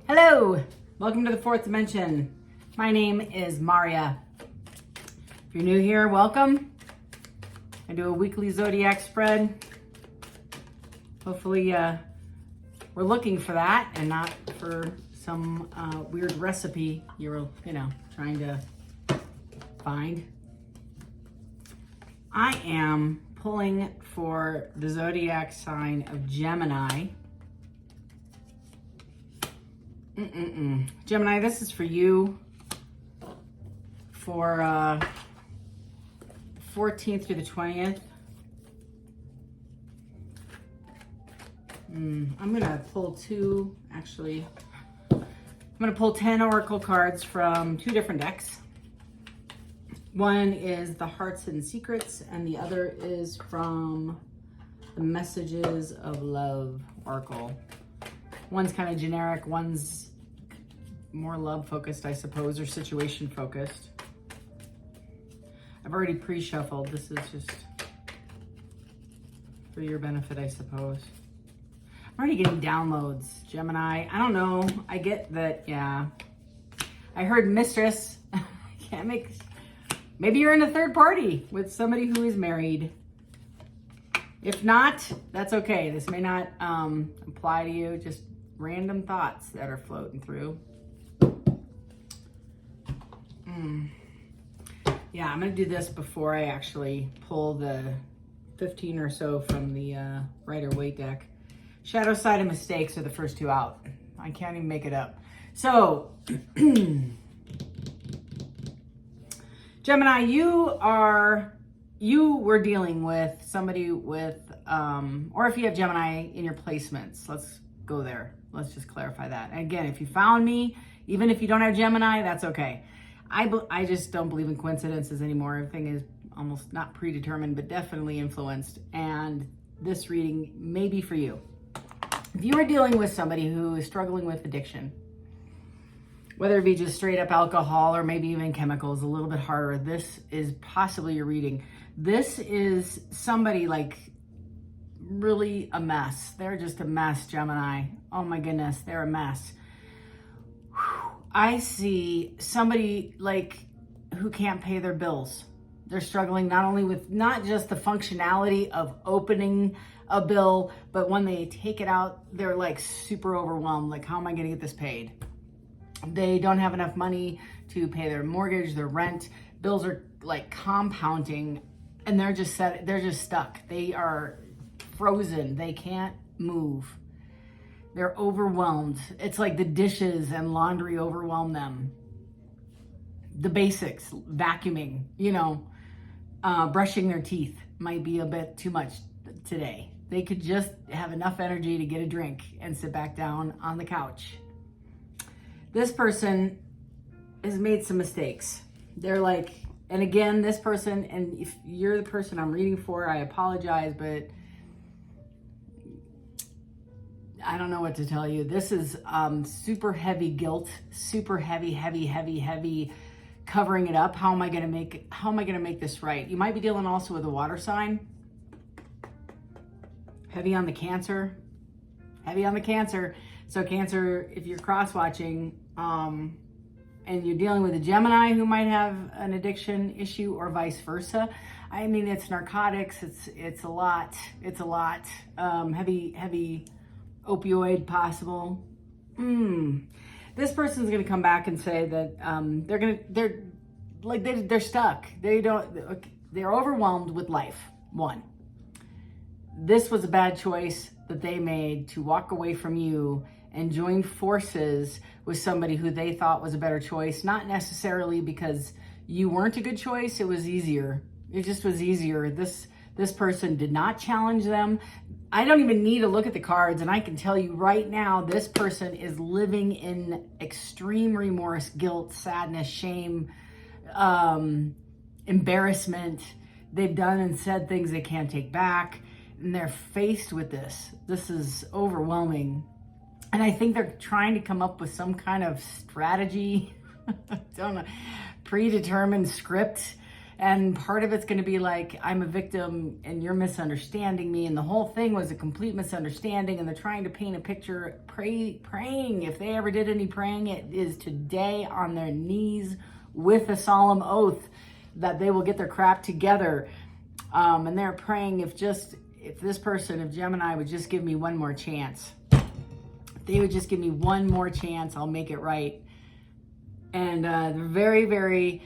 Hello, welcome to the fourth dimension. My name is Maria. If you're new here, welcome. I do a weekly zodiac spread. Hopefully we're looking for that and not for some weird recipe you're, trying to find. I am pulling for the zodiac sign of Gemini. Gemini, this is for you for 14th through the 20th. I'm gonna pull I'm gonna pull 10 oracle cards from two different decks. One is the Hearts and Secrets, and the other is from the Messages of Love oracle. One's kind of generic, one's more love focused, I suppose, or situation focused. I've already pre-shuffled. This is just for your benefit, I suppose. I'm already getting downloads, Gemini. I don't know. I get that, yeah. I heard mistress. Maybe you're in a third party with somebody who is married. If not, that's okay. This may not apply to you. Just random thoughts that are floating through. Yeah, I'm going to do this before I actually pull the 15 or so from the Rider-Waite deck. Shadow Side and Mistakes are the first two out. I can't even make it up. So, Gemini, you were dealing with somebody with, or if you have Gemini in your placements, let's go there. Let's just clarify that. And again, if you found me, even if you don't have Gemini, that's okay. I just don't believe in coincidences anymore. Everything is almost not predetermined, but definitely influenced. And this reading may be for you. If you are dealing with somebody who is struggling with addiction, whether it be just straight up alcohol or maybe even chemicals, a little bit harder, this is possibly your reading. This is somebody like really a mess. They're just a mess, Gemini. Oh my goodness, they're a mess. I see somebody like who can't pay their bills. They're struggling not just the functionality of opening a bill, but when they take it out, they're like super overwhelmed. Like, how am I going to get this paid? They don't have enough money to pay their mortgage, their rent. Bills are like compounding, and they're just stuck. They are frozen. They can't move. They're overwhelmed. It's like the dishes and laundry overwhelm them. The basics, vacuuming, brushing their teeth might be a bit too much today. They could just have enough energy to get a drink and sit back down on the couch. This person has made some mistakes. They're like, and again, this person, and if you're the person I'm reading for, I apologize, but I don't know what to tell you. This is super heavy guilt, super heavy covering it up. How am I going to make this right? You might be dealing also with a water sign. Heavy on the Cancer. So Cancer, if you're cross-watching and you're dealing with a Gemini who might have an addiction issue or vice versa, I mean, it's narcotics, it's a lot. Heavy opioid possible. This person's gonna come back and say that they're stuck. They're overwhelmed with life. One, this was a bad choice that they made to walk away from you and join forces with somebody who they thought was a better choice. Not necessarily because you weren't a good choice. It was easier. It just was easier. This person did not challenge them. I don't even need to look at the cards, and I can tell you right now, this person is living in extreme remorse, guilt, sadness, shame, embarrassment. They've done and said things they can't take back, and they're faced with this. This is overwhelming. And I think they're trying to come up with some kind of strategy, don't know, predetermined script And part of it's going to be like, I'm a victim and you're misunderstanding me. And the whole thing was a complete misunderstanding. And they're trying to paint a picture, praying. If they ever did any praying, it is today on their knees with a solemn oath that they will get their crap together. And they're praying if this person, if Gemini would just give me one more chance. If they would just give me one more chance, I'll make it right. And they're very, very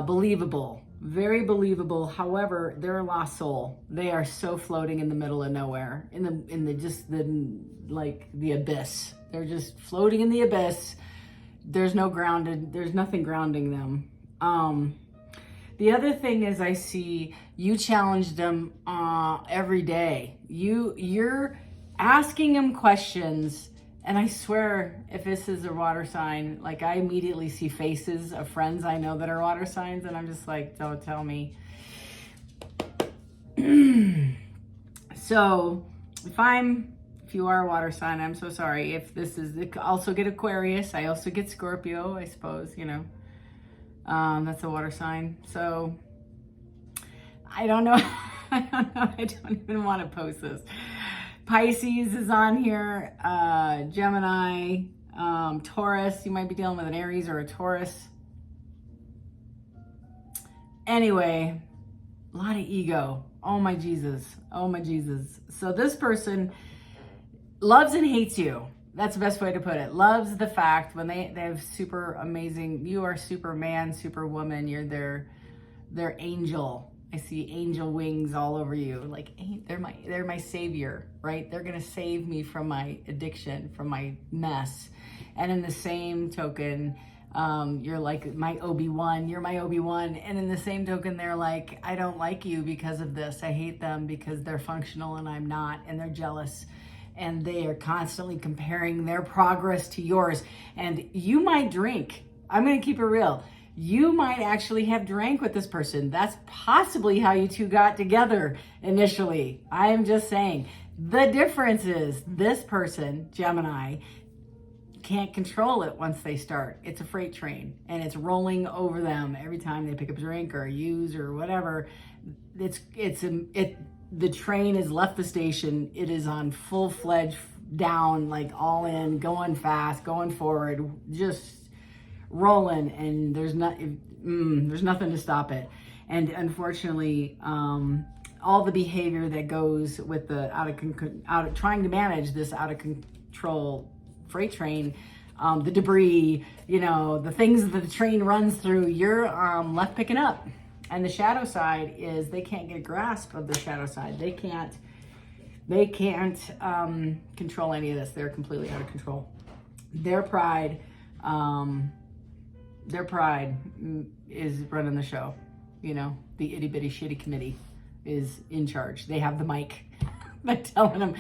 believable. Very believable. However, they're a lost soul. They are so floating in the middle of nowhere, in the abyss. They're just floating in the abyss. There's nothing grounding them. The other thing is, I see you challenge them every day. You're asking them questions. And I swear, if this is a water sign, like, I immediately see faces of friends I know that are water signs, and I'm just like, don't tell me. So, if you are a water sign, I'm so sorry. If this is, I also get Aquarius. I also get Scorpio, I suppose, that's a water sign. So, I don't know. I don't even want to post this. Pisces is on here, Gemini, Taurus. You might be dealing with an Aries or a Taurus. Anyway, a lot of ego. Oh my Jesus. Oh my Jesus. So this person loves and hates you. That's the best way to put it. Loves the fact when they have super amazing, you are Superman, Superwoman, you're their angel. I see angel wings all over you. Like, they're my savior, right? They're gonna save me from my addiction, from my mess. And in the same token, you're like my Obi-Wan. You're my Obi-Wan. And in the same token, they're like, I don't like you because of this. I hate them because they're functional and I'm not, and they're jealous. And they are constantly comparing their progress to yours. And you might drink. I'm gonna keep it real. You might actually have drank with this person. That's possibly how you two got together initially. I am just saying. The difference is this person, Gemini, can't control it once they start. It's a freight train and it's rolling over them every time they pick up a drink or use or whatever. The train has left the station. It is on full-fledged down, like all in, going fast, going forward, just rolling, and there's nothing to stop it. And unfortunately, all the behavior that goes with the trying to manage this out of control freight train, the debris, the things that the train runs through, you're left picking up. And the shadow side is they can't get a grasp of the shadow side. They can't control any of this. They're completely out of control. Their pride is running the show. The itty bitty shitty committee is in charge. They have the mic. They're telling them,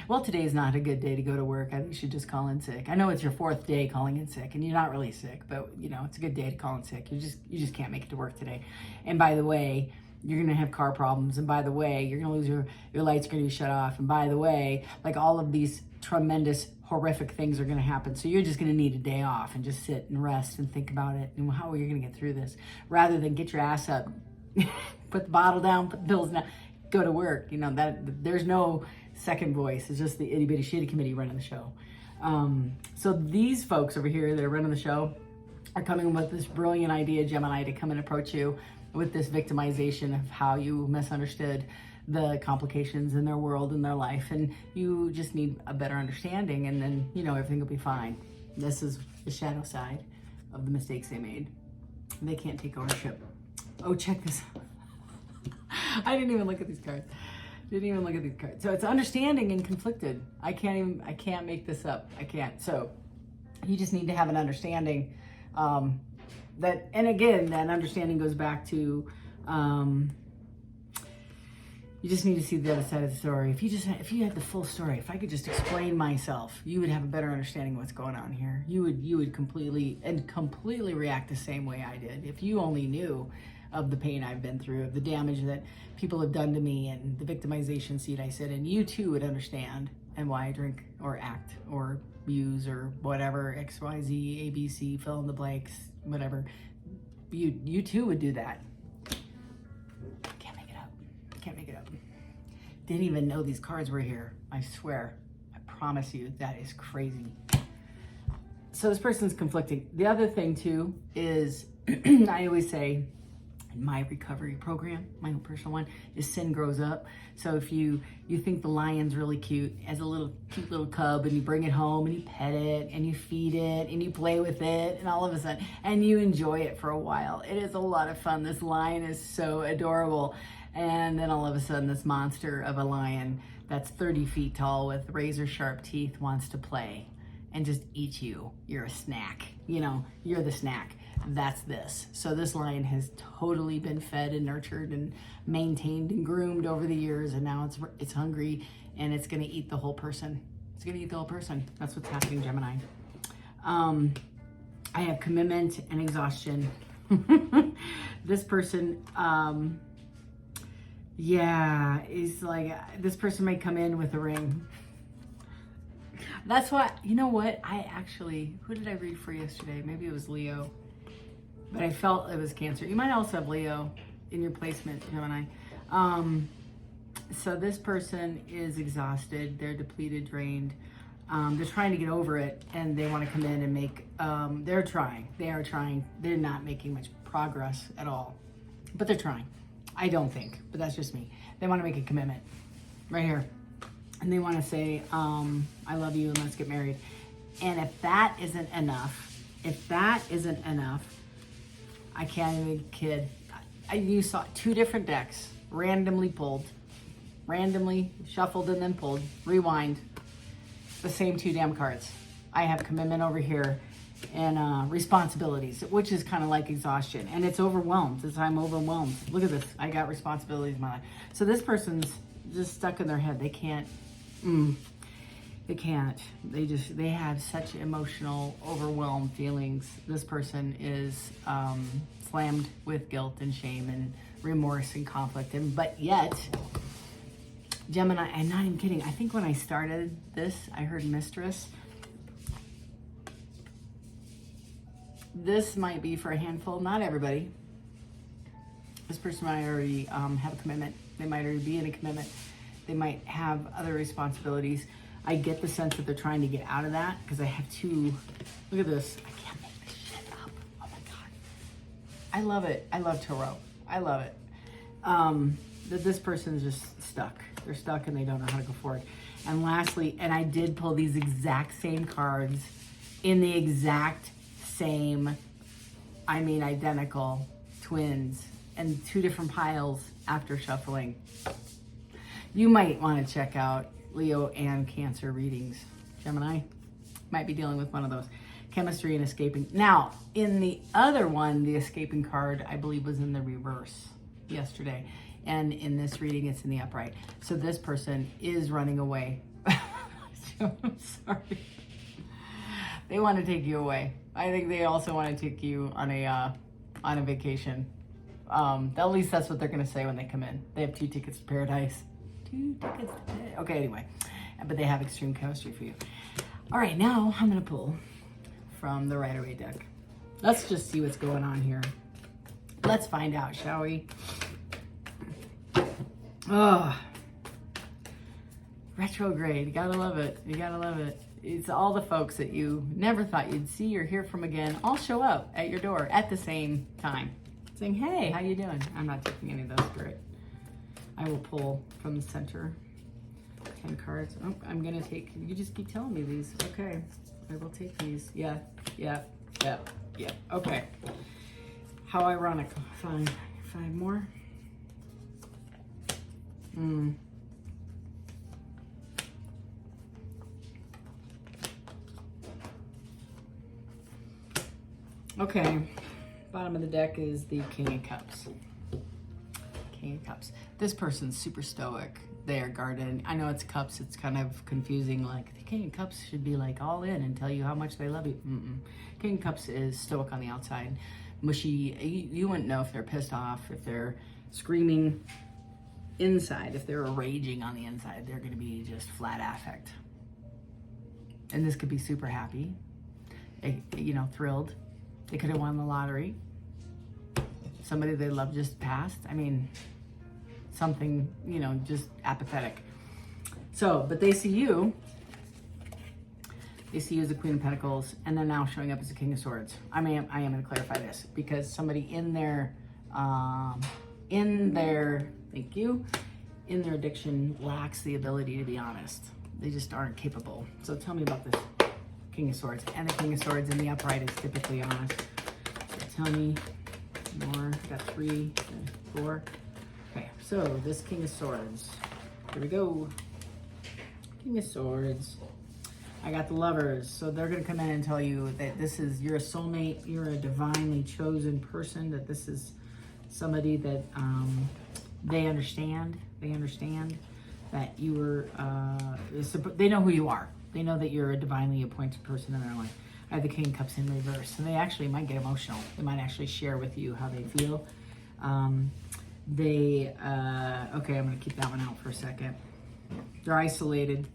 well, today is not a good day to go to work. I think you should just call in sick. I know it's your 4th day calling in sick and you're not really sick, but it's a good day to call in sick. You just can't make it to work today. And by the way, you're going to have car problems. And by the way, you're going to lose your lights are going to be shut off. And by the way, like, all of these tremendous, horrific things are going to happen. So you're just going to need a day off and just sit and rest and think about it and how are you going to get through this, rather than get your ass up, put the bottle down, put the pills down, go to work. That there's no second voice. It's just the itty bitty shitty committee running the show. So these folks over here that are running the show are coming with this brilliant idea, Gemini, to come and approach you with this victimization of how you misunderstood the complications in their world and their life, and you just need a better understanding, and then everything will be fine. This is the shadow side of the mistakes they made. They can't take ownership. Oh, check this out. I didn't even look at these cards. So it's understanding and conflicted. I can't make this up. I can't. So you just need to have an understanding that, and again, that understanding goes back to, you just need to see the other side of the story. If you had the full story, if I could just explain myself, you would have a better understanding of what's going on here. You would completely react the same way I did. If you only knew of the pain I've been through, of the damage that people have done to me, and the victimization seat I sit in, you too would understand, and why I drink or act or use or whatever, X, Y, Z, ABC, fill in the blanks, whatever. You too would do that. didn't even know these cards were here. I swear. I promise you, that is crazy. So this person's conflicting. The other thing too is, I always say, in my recovery program, my own personal one, is sin grows up. So if you think the lion's really cute as a cute little cub, and you bring it home and you pet it and you feed it and you play with it, and all of a sudden, and you enjoy it for a while, it is a lot of fun. This lion is so adorable. And then all of a sudden, this monster of a lion that's 30 feet tall with razor sharp teeth wants to play and just eat you. You're a snack. You know, you're the snack. That's this. So this lion has totally been fed and nurtured and maintained and groomed over the years, and now it's hungry, and it's going to eat the whole person. It's going to eat the whole person. That's what's happening, Gemini. I have commitment and exhaustion. This person, is like, this person may come in with a ring. That's why, you know what? Who did I read for yesterday? Maybe it was Leo. But I felt it was Cancer. You might also have Leo in your placement, Gemini. So this person is exhausted. They're depleted, drained. They're trying to get over it, and they want to come in and make, they are trying. They're not making much progress at all. But they're trying. I don't think, but that's just me. They want to make a commitment right here. And they want to say, I love you and let's get married. And if that isn't enough, I can't even kid. You saw 2 different decks, randomly pulled, randomly shuffled and then pulled, rewind, the same 2 damn cards. I have commitment over here and responsibilities, which is kind of like exhaustion. And it's overwhelmed. I'm overwhelmed. Look at this. I got responsibilities in my life. So this person's just stuck in their head. They can't. They can't. They have such emotional, overwhelmed feelings. This person is slammed with guilt and shame and remorse and conflict. But yet, Gemini, I'm not even kidding. I think when I started this, I heard mistress. This might be for a handful, not everybody. This person might already have a commitment. They might already be in a commitment. They might have other responsibilities. I get the sense that they're trying to get out of that because I have 2. Look at this. I can't make this shit up. Oh my God. I love it. I love tarot. I love it. That this person's just stuck. They're stuck and they don't know how to go forward. And lastly, and I did pull these exact same cards in the exact same, identical twins and 2 different piles after shuffling. You might want to check out Leo and Cancer readings. Gemini might be dealing with one of those. Chemistry and escaping. Now, in the other one, the escaping card, I believe, was in the reverse yesterday. And in this reading, it's in the upright. So this person is running away. I'm sorry. They want to take you away. I think they also want to take you on a vacation. At least that's what they're going to say when they come in. They have 2 tickets to paradise. 2 tickets to paradise. Okay, anyway. But they have extreme chemistry for you. All right, now I'm going to pull from the Rider-Waite deck. Let's just see what's going on here. Let's find out, shall we? Oh, retrograde. You gotta love it. You gotta love it. It's all the folks that you never thought you'd see or hear from again all show up at your door at the same time, saying, hey, how you doing? I'm not taking any of those, Spirit. I will pull from the center 10 cards. Oh, I'm gonna take, you just keep telling me these. Okay, I will take these. Yeah. Okay. How ironic. 5 more. Okay, bottom of the deck is the King of Cups. King of Cups. This person's super stoic. They are guarded. I know it's cups. It's kind of confusing. Like the King of Cups should be like all in and tell you how much they love you. King of Cups is stoic on the outside. Mushy. You wouldn't know if they're pissed off, if they're screaming inside. If they're raging on the inside, they're going to be just flat affect. And this could be super happy, thrilled. They could have won the lottery. Somebody they love just passed. I mean, something, you know, just apathetic. So, but they see you as the Queen of Pentacles, and then now showing up as the King of Swords. I am going to clarify this because somebody in their thank you, in their addiction lacks the ability to be honest. They just aren't capable. So tell me about this King of Swords. And the King of Swords in the upright is typically honest. So tell me more. Got 3, 4. Okay, so this King of Swords. Here we go. King of Swords. I got the Lovers. So they're going to come in and tell you that you're a soulmate, you're a divinely chosen person, that this is somebody that they understand. They understand that you were, they know who you are. They know that you're a divinely appointed person in their life. I have the King of Cups in reverse. So they actually might get emotional. They might actually share with you how they feel. Okay, I'm going to keep that one out for a second. They're isolated,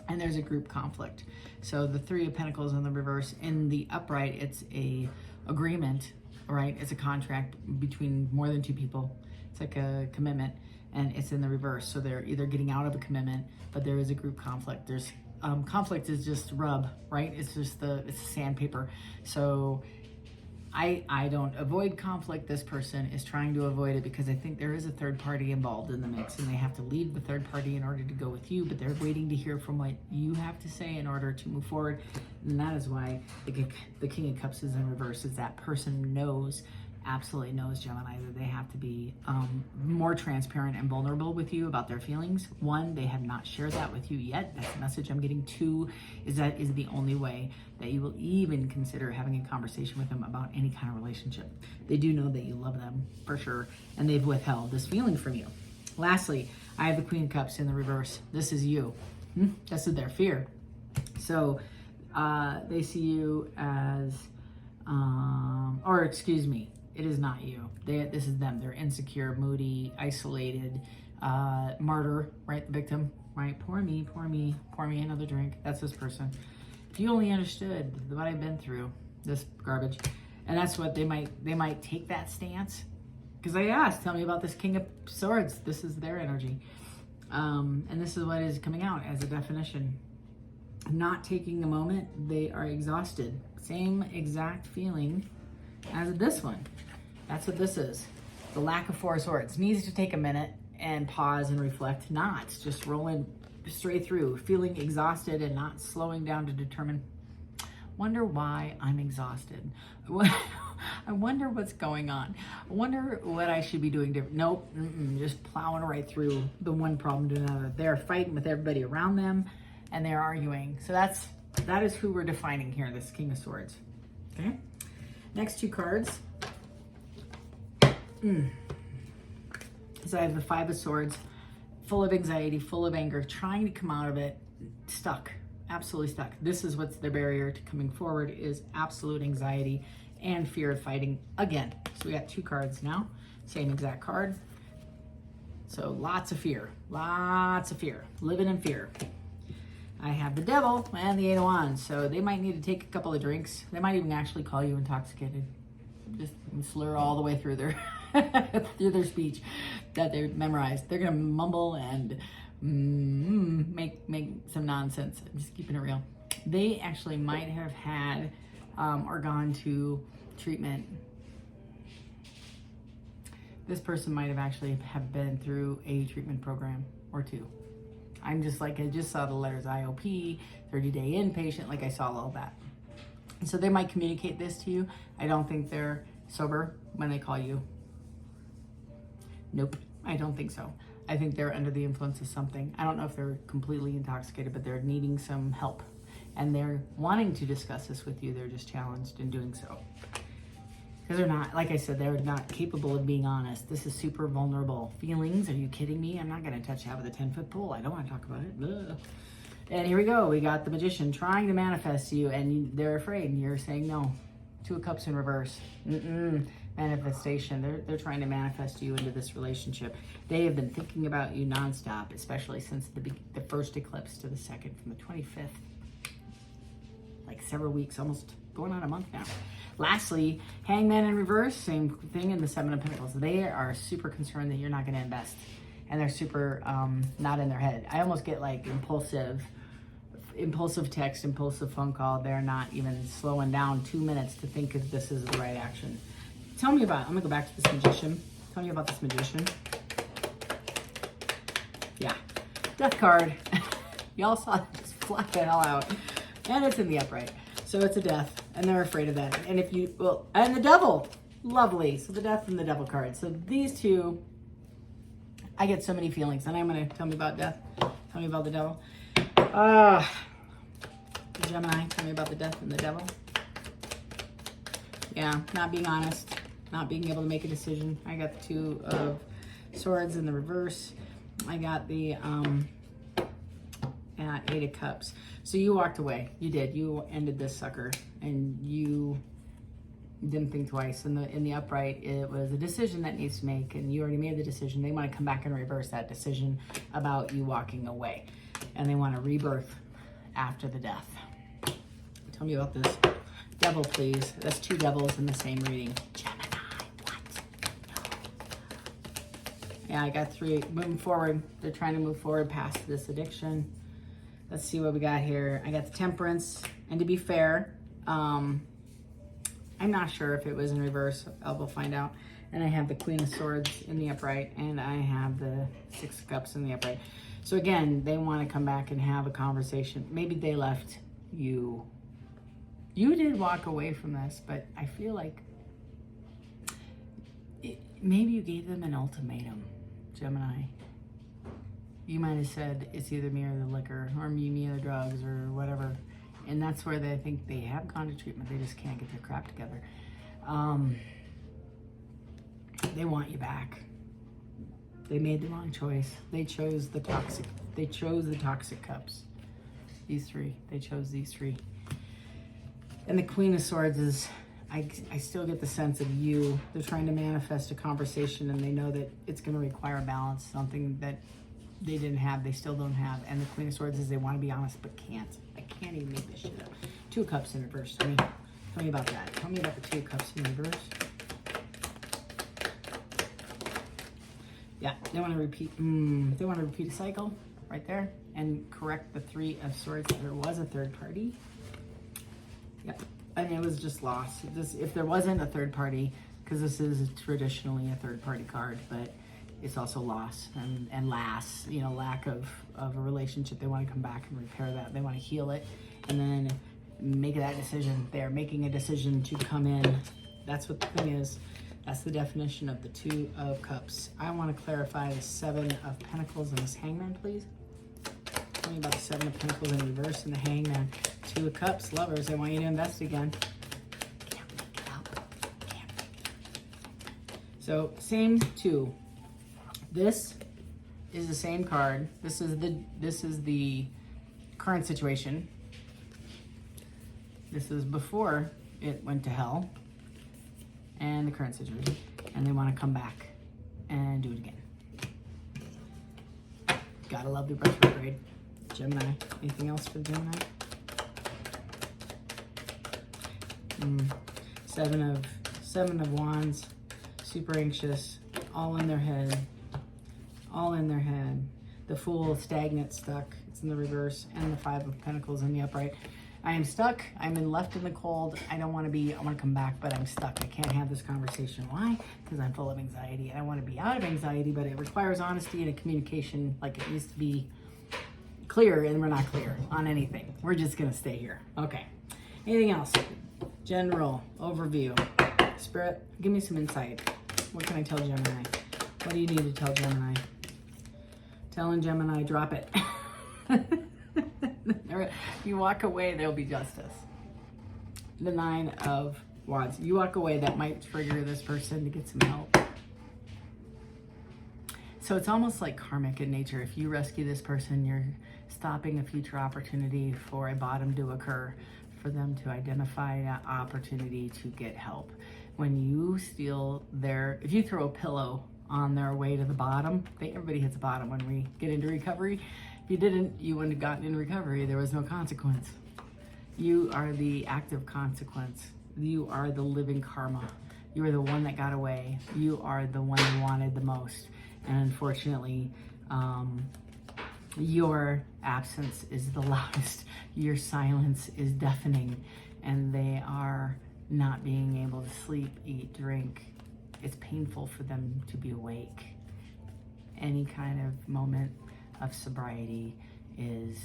and there's a group conflict. So the 3 of Pentacles in the reverse. In the upright, it's a agreement, right? It's a contract between more than 2 people. It's like a commitment, and it's in the reverse. So they're either getting out of a commitment, but there is a group conflict. There's conflict is just rub, right? It's just it's sandpaper. So I don't avoid conflict. This person is trying to avoid it because I think there is a third party involved in the mix, and they have to leave the third party in order to go with you, but they're waiting to hear from what you have to say in order to move forward. And that is why the King of Cups is in reverse, is that person absolutely knows, Gemini, that they have to be more transparent and vulnerable with you about their feelings. 1, they have not shared that with you yet. That's the message I'm getting. 2, is that is the only way that you will even consider having a conversation with them about any kind of relationship. They do know that you love them for sure, and they've withheld this feeling from you. Lastly, I have the Queen of Cups in the reverse. This is you. This is their fear. So they see you as, it is not you. This is them. They're insecure, moody, isolated, martyr, right? The victim, right? Pour me another drink. That's this person. If you only understood what I've been through, this garbage. And that's what they might take that stance. Because I asked, tell me about this King of Swords. This is their energy. And this is what is coming out as a definition. Not taking a moment, they are exhausted. Same exact feeling as this one. That's what this is. The lack of 4 of Swords. Needs to take a minute and pause and reflect. Not just rolling straight through, feeling exhausted and not slowing down to determine, wonder why I'm exhausted. I wonder what's going on. I wonder what I should be doing different. Nope, just plowing right through the one problem to another. They're fighting with everybody around them, and they're arguing. So that is who we're defining here, this King of Swords. Okay. Next 2 cards. So I have the 5 of Swords, full of anxiety, full of anger, trying to come out of it, stuck, absolutely stuck. This is what's the barrier to coming forward, is absolute anxiety and fear of fighting again. So we got 2 cards now, same exact card. So lots of fear, living in fear. I have the Devil and the 8 of Wands, so they might need to take a couple of drinks. They might even actually call you intoxicated. Just slur all the way through their through their speech that they memorized. They're gonna mumble and make some nonsense. I'm just keeping it real. They actually might have had or gone to treatment. This person might have actually have been through a treatment program or 2. I'm just like, I just saw the letters IOP, 30-day inpatient, like I saw all that. And so they might communicate this to you. I don't think they're sober when they call you. Nope, I don't think so. I think they're under the influence of something. I don't know if they're completely intoxicated, but they're needing some help. And they're wanting to discuss this with you. They're just challenged in doing so. Because they're not, like I said, they're not capable of being honest. This is super vulnerable. Feelings, are you kidding me? I'm not gonna touch that with a 10-foot pole. I don't wanna talk about it. Ugh. And here we go, we got the Magician trying to manifest you, and they're afraid, and you're saying no. 2 of Cups in reverse. Manifestation, they're trying to manifest you into this relationship. They have been thinking about you nonstop, especially since the first eclipse to the second, from the 25th. Like several weeks, almost going on a month now. Lastly, Hangman in reverse, same thing in the 7 of Pentacles. They are super concerned that you're not going to invest. and they're super not in their head. I almost get like impulsive text, impulsive phone call. They're not even slowing down 2 minutes to think if this is the right action. Tell me about, I'm gonna go back to this magician. Tell me about this magician. Yeah, death card. Y'all saw it just fly the hell out. And it's in the upright. So it's a death, and they're afraid of that. And if you, well, and the devil, lovely. So the death and the devil card. So these two, I get so many feelings. And I'm gonna, tell me about death. Tell me about the devil. Gemini, tell me about the death and the devil. Yeah, not being honest, not being able to make a decision. I got the Two of Swords in the reverse. I got the Eight of Cups. So you walked away. You did. You ended this sucker, and you didn't think twice. In the upright, it was a decision that needs to make, and you already made the decision. They want to come back and reverse that decision about you walking away, and they want a rebirth after the death. Tell me about this devil, please. That's two devils in the same reading. Gemini, what? No. Yeah, I got three. Moving forward. They're trying to move forward past this addiction. Let's see what we got here. I got the Temperance. And to be fair, I'm not sure if it was in reverse. We'll find out. And I have the Queen of Swords in the upright. And I have the Six of Cups in the upright. So again, they want to come back and have a conversation. Maybe they left you. You did walk away from this, but I feel like maybe you gave them an ultimatum, Gemini. You might have said, it's either me or the liquor, or me or the drugs, or whatever. And that's where they think they have gone to treatment. They just can't get their crap together. They want you back. They made the wrong choice. They chose the toxic. They chose the toxic cups. These three. They chose these three. And the Queen of Swords is, I still get the sense of you. They're trying to manifest a conversation, and they know that it's going to require balance, something that they didn't have, they still don't have. And the Queen of Swords is they want to be honest, but can't. I can't even make this shit up. Two of Cups in reverse. Tell me about that. Tell me about the Two of Cups in reverse. Yeah, they want to repeat. They want to repeat a cycle right there and correct the Three of Swords. There was a third party. Yep, and it was just lost. If there wasn't a third party, because this is traditionally a third party card, but it's also loss and lack of a relationship. They want to come back and repair that. They want to heal it and then make that decision. They're making a decision to come in. That's what the thing is. That's the definition of the Two of Cups. I want to clarify the Seven of Pentacles and this Hangman, please. Tell me about the Seven of Pentacles in reverse and the Hangman. Two of Cups, lovers, I want you to invest again. Can't make it up. Can't make it up. So, same two. This is the same card. This is the current situation. This is before it went to hell. And the current situation. And they want to come back and do it again. Gotta love the retrograde. Gemini. Anything else for Gemini? Seven of Wands. Super anxious. All in their head. All in their head. The Fool, stagnant, stuck. It's in the reverse. And the Five of Pentacles in the upright. I am stuck. I'm left in the cold. I want to come back, but I'm stuck. I can't have this conversation. Why? Because I'm full of anxiety. I want to be out of anxiety, but it requires honesty and a communication. Like, it needs to be clear, and we're not clear on anything. We're just going to stay here. Okay. Anything else? General overview. Spirit, give me some insight. What can I tell Gemini? What do you need to tell Gemini? Telling Gemini, drop it. You walk away, there'll be justice. The Nine of Wands. You walk away, that might trigger this person to get some help. So it's almost like karmic in nature. If you rescue this person, you're stopping a future opportunity for a bottom to occur, for them to identify that opportunity to get help. When you steal if you throw a pillow on their way to the bottom, everybody hits the bottom when we get into recovery. If you didn't, you wouldn't have gotten in recovery. There was no consequence. You are the active consequence. You are the living karma. You are the one that got away. You are the one who wanted the most. And unfortunately, your absence is the loudest. Your silence is deafening, and they are not being able to sleep, eat, drink. It's painful for them to be awake. Any kind of moment of sobriety is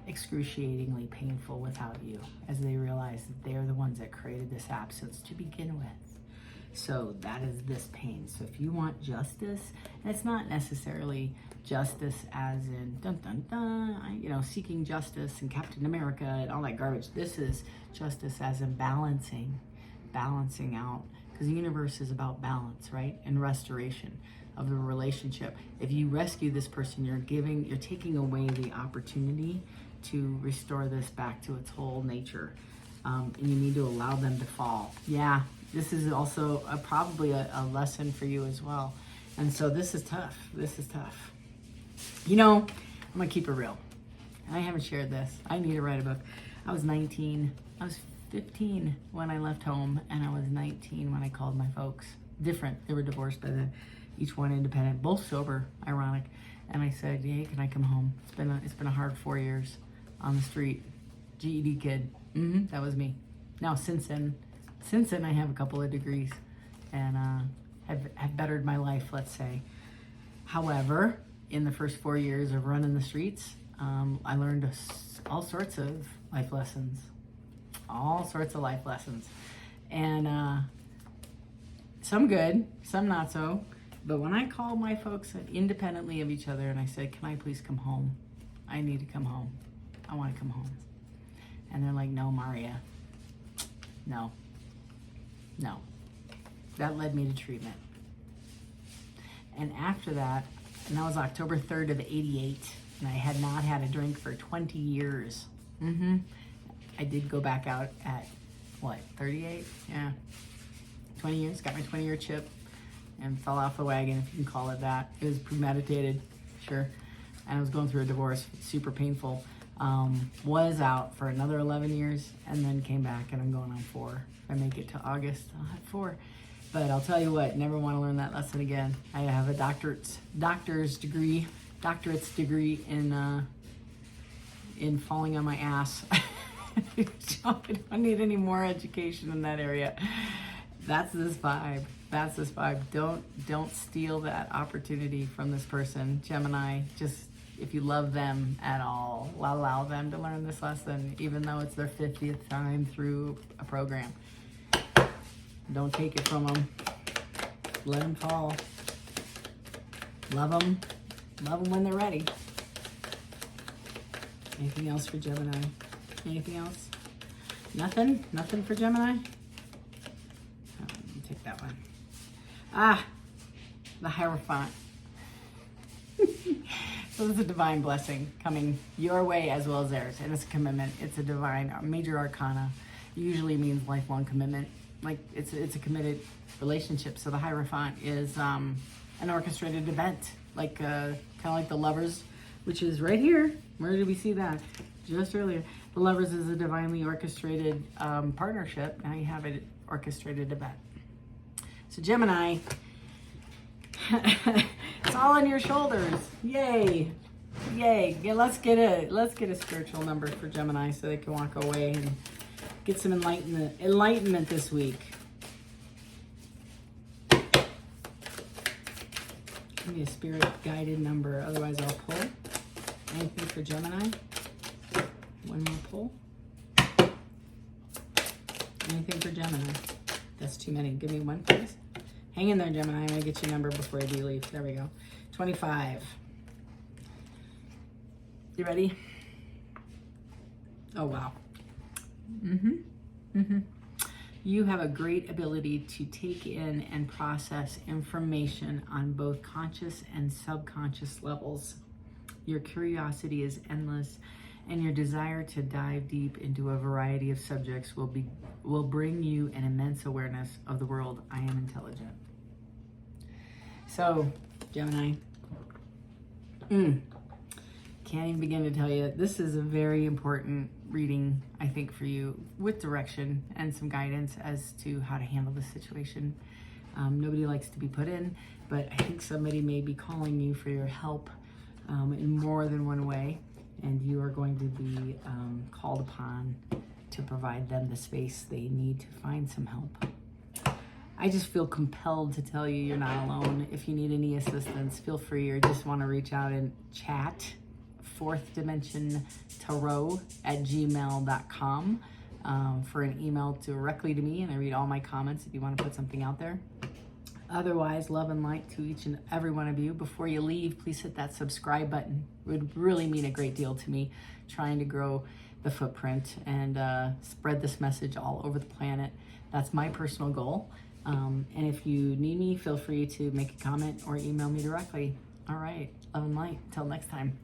excruciatingly painful without you, as they realize that they're the ones that created this absence to begin with. So that is this pain. So if you want justice, and it's not necessarily justice as in dun dun dun, you know, seeking justice and Captain America and all that garbage. This is justice as in balancing out, because the universe is about balance, right? And restoration of the relationship. If you rescue this person, you're taking away the opportunity to restore this back to its whole nature. And you need to allow them to fall. Yeah, this is also probably a lesson for you as well. And so this is tough. This is tough. You know, I'm gonna keep it real. I haven't shared this. I need to write a book. I was 19. I was 15 when I left home, and I was 19 when I called my folks. Different. They were divorced by then. Each one independent, both sober, ironic. And I said, hey, can I come home? It's been a hard 4 years on the street. GED kid. That was me. Now, since then, I have a couple of degrees and have bettered my life, let's say. However, in the first 4 years of running the streets, I learned all sorts of life lessons. And some good, some not so. But when I called my folks independently of each other and I said, can I please come home? I need to come home. I want to come home. And they're like, no, Maria. No. That led me to treatment. And after that, and that was October 3rd of 88, and I had not had a drink for 20 years. I did go back out at, 38? Yeah. 20 years, got my 20-year chip, and fell off the wagon, if you can call it that. It was premeditated, sure. And I was going through a divorce, super painful. Was out for another 11 years, and then came back, and I'm going on 4. If I make it to August, I'll have 4. But I'll tell you what, never want to learn that lesson again. I have a doctorate's degree in falling on my ass. I don't need any more education in that area. That's this vibe. Don't steal that opportunity from this person, Gemini. Just, if you love them at all, allow them to learn this lesson, even though it's their 50th time through a program. Don't take it from them. Let them fall. Love them when they're ready. Anything else for Gemini? Anything else? Nothing for Gemini? Take that one. The Hierophant. So this is a divine blessing coming your way as well as theirs. And it's a commitment. It's a divine, major arcana. Usually means lifelong commitment. Like it's a committed relationship. So the Hierophant is an orchestrated event. Like kind of like the Lovers, which is right here. Where did we see that? Just earlier. The Lovers is a divinely orchestrated partnership. Now you have an orchestrated event. So Gemini, it's all on your shoulders. Yay. Yeah, let's get a spiritual number for Gemini so they can walk away and get some enlightenment this week. Give me a spirit guided number, otherwise I'll pull. Anything for Gemini? One more pull. Anything for Gemini? That's too many. Give me one, please. Hang in there, Gemini. I'm going to get your number before I do leave. There we go. 25. You ready? Oh, wow. You have a great ability to take in and process information on both conscious and subconscious levels. Your curiosity is endless, and your desire to dive deep into a variety of subjects will bring you an immense awareness of the world. I am intelligent. So, Gemini, can't even begin to tell you, this is a very important reading, I think, for you, with direction and some guidance as to how to handle this situation. Nobody likes to be put in, but I think somebody may be calling you for your help in more than one way, and you are going to be called upon to provide them the space they need to find some help. I just feel compelled to tell you you're not alone. If you need any assistance, feel free, or just want to reach out and chat. Fourth Dimension Tarot at gmail.com for an email directly to me, and I read all my comments if you want to put something out there. Otherwise, love and light to each and every one of you. Before you leave, please hit that subscribe button. It would really mean a great deal to me, trying to grow the footprint and spread this message all over the planet. That's my personal goal. And if you need me, feel free to make a comment or email me directly. All right, love and light. Until next time.